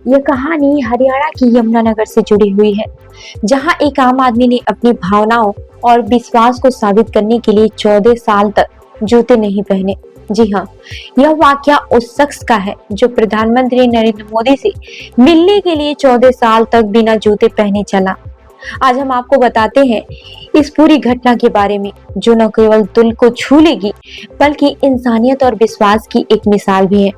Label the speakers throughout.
Speaker 1: यह कहानी हरियाणा की यमुनानगर से जुड़ी हुई है, जहां एक आम आदमी ने अपनी भावनाओं और विश्वास को साबित करने के लिए 14 साल तक जूते नहीं पहने। जी हाँ, यह वाकया उस शख्स का है जो प्रधानमंत्री नरेंद्र मोदी से मिलने के लिए 14 साल तक बिना जूते पहने चला। आज हम आपको बताते हैं इस पूरी घटना के बारे में, जो न केवल दिल को छू लेगी बल्कि इंसानियत और विश्वास की एक मिसाल भी है।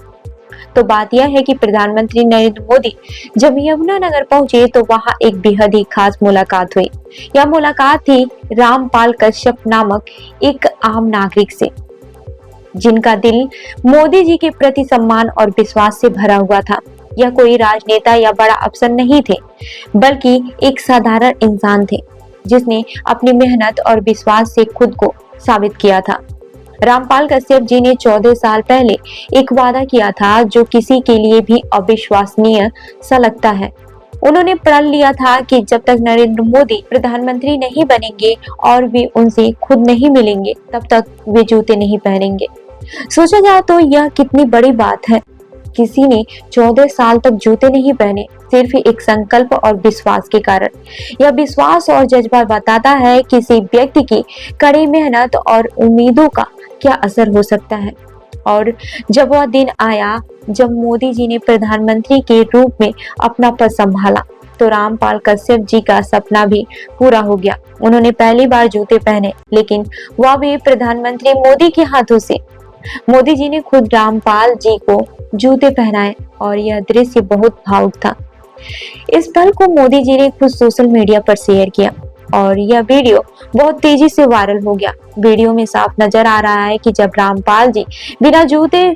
Speaker 1: तो बात यह है कि प्रधानमंत्री नरेंद्र मोदी जब यमुनानगर पहुंचे तो वहां एक बेहद ही खास मुलाकात हुई। यह मुलाकात थी रामपाल कश्यप नामक एक आम नागरिक से, जिनका दिल मोदी जी के प्रति सम्मान और विश्वास से भरा हुआ था। यह कोई राजनेता या बड़ा अफसर नहीं थे, बल्कि एक साधारण इंसान थे, जिसने अपनी मेहनत और विश्वास से खुद को साबित किया था। रामपाल कश्यप जी ने 14 साल पहले एक वादा किया था जो किसी के लिए भी अविश्वसनीय सा लगता है। उन्होंने प्रण लिया था कि जब तक नरेंद्र मोदी प्रधानमंत्री नहीं बनेंगे और वे उनसे खुद नहीं मिलेंगे, तब तक वे जूते नहीं पहनेंगे। सोचा जाए तो यह कितनी बड़ी बात है। किसी ने 14 साल तक जूते नहीं पहने, सिर्फ एक संकल्प और विश्वास के कारण। यह विश्वास और जज्बा बताता है किसी व्यक्ति की कड़ी मेहनत और उम्मीदों का क्या असर हो सकता है। और जब वह दिन आया जब मोदी जी ने प्रधानमंत्री के रूप में अपना पद संभाला, तो रामपाल कश्यप जी का सपना भी पूरा हो गया। उन्होंने पहली बार जूते पहने, लेकिन वह भी प्रधानमंत्री मोदी के हाथों से। मोदी जी ने खुद रामपाल जी को जूते पहनाए और यह दृश्य बहुत भावुक था। इस पल को मोदी जी ने खुद सोशल मीडिया पर शेयर किया और यह वीडियो बहुत तेजी से वायरल हो गया। वीडियो में साफ नजर आ रहा है कि जब रामपाल जी बिना जूते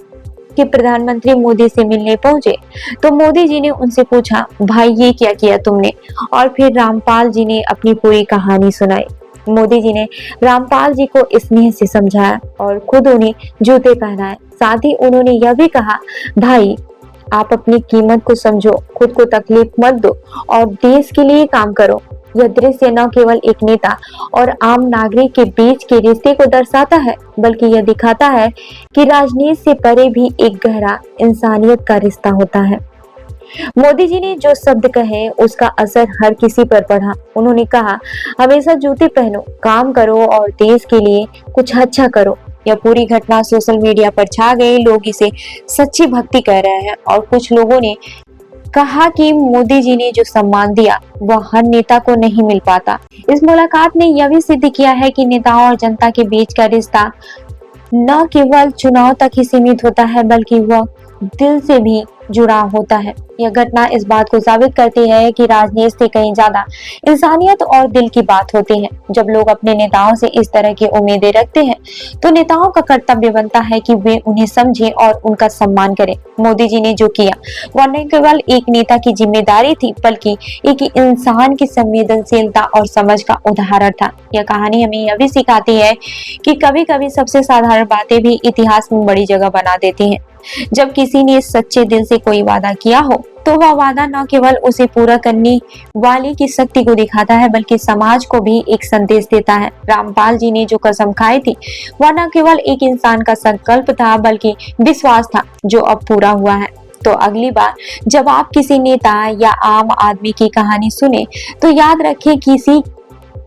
Speaker 1: के प्रधानमंत्री मोदी से मिलने पहुंचे, तो मोदी जी ने उनसे पूछा, भाई ये क्या किया तुमने? और फिर रामपाल जी ने अपनी पूरी कहानी सुनाई। मोदी जी ने रामपाल जी को स्नेह से समझाया और खुद उन्हें जूते पहनाए। साथ ही उन्होंने यह भी कहा, भाई आप अपनी कीमत को समझो, खुद को तकलीफ मत दो और देश के लिए काम करो। यह दृश्य न केवल एक नेता और आम नागरिक के बीच के रिश्ते को दर्शाता है, बल्कि यह दिखाता है कि राजनीति से परे भी एक गहरा इंसानियत का रिश्ता होता है। मोदी जी ने जो शब्द कहे उसका असर हर किसी पर पड़ा। उन्होंने कहा, हमेशा जूते पहनो, काम करो और देश के लिए कुछ अच्छा करो। यह पूरी घटना सोशल मीडिया पर छा गई। लोग इसे सच्ची भक्ति कह रहे हैं और कुछ लोगों ने कहा कि मोदी जी ने जो सम्मान दिया वह हर नेता को नहीं मिल पाता। इस मुलाकात ने यह भी सिद्ध किया है कि नेताओं और जनता के बीच का रिश्ता न केवल चुनाव तक ही सीमित होता है, बल्कि वह दिल से भी जुड़ा होता है। यह घटना इस बात को साबित करती है कि राजनीति से कहीं ज्यादा इंसानियत और दिल की बात होती है। जब लोग अपने नेताओं से इस तरह की उम्मीदें रखते हैं, तो नेताओं का कर्तव्य बनता है कि वे उन्हें समझें और उनका सम्मान करें। मोदी जी ने जो किया वह न केवल एक नेता की जिम्मेदारी थी, बल्कि एक इंसान की संवेदनशीलता और समझ का उदाहरण था। यह कहानी हमें यह भी सिखाती है कि कभी कभी सबसे साधारण बातें भी इतिहास में बड़ी जगह बना देती हैं। जब किसी ने सच्चे दिल से कोई वादा किया हो, तो वह वादा न केवल उसे पूरा करने वाले की शक्ति को दिखाता है, बल्कि समाज को भी एक संदेश देता है। रामपाल जी ने जो कसम खाई थी वह न केवल एक इंसान का संकल्प था, बल्कि विश्वास था जो अब पूरा हुआ है। तो अगली बार जब आप किसी नेता या आम आदमी की कहानी सुने, तो याद रखें किसी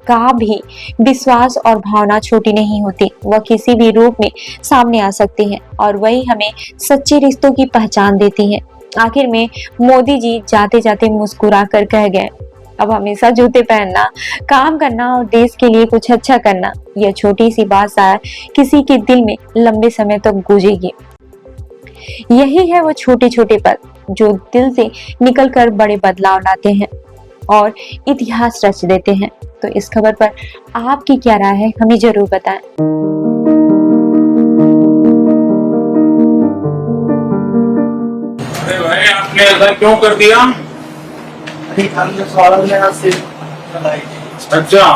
Speaker 1: का भी विश्वास और भावना छोटी नहीं होती। वह किसी भी रूप में सामने आ सकती है और वही हमें सच्चे रिश्तों की पहचान देती है। आखिर में मोदी जी जाते जाते मुस्कुरा कर कह गए, अब हमेशा जूते पहनना, काम करना और देश के लिए कुछ अच्छा करना। यह छोटी सी बात शायद किसी के दिल में लंबे समय तक गूंजेगी। यही है वो छोटे छोटे पल जो दिल से निकलकर बड़े बदलाव लाते हैं और इतिहास रच देते हैं। तो इस खबर पर आपकी क्या राय है, हमें जरूर बताएं।
Speaker 2: अरे भाई, आपने ऐसा क्यों कर दिया? अच्छा,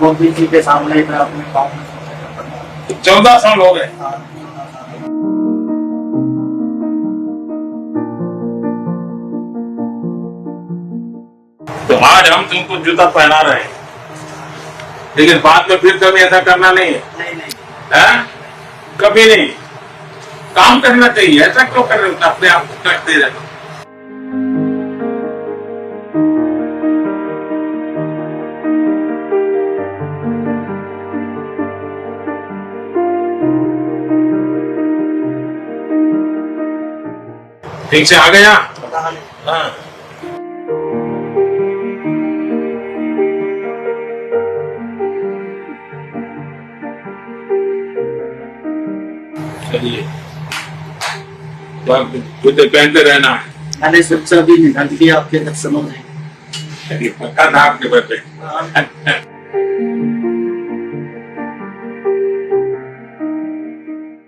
Speaker 3: मोदी जी के सामने मैं अपने काम
Speaker 2: 14 साल हो गए। तो आज हम तुमको जूता पहना रहे हैं, लेकिन बाद में फिर कभी ऐसा करना नहीं है।
Speaker 3: नहीं
Speaker 2: है? कभी नहीं। काम करना चाहिए, ऐसा क्यों कर रहे हो अपने आप को करते रहना। ठीक से आ गया।
Speaker 3: पता नहीं।
Speaker 2: हाँ चलिए, तो आप खुद पहनते रहना है।
Speaker 3: मैंने सोचा भी निकाल दिया आपके तक समझ नहीं।
Speaker 2: पक्का था आपके बर्थडे।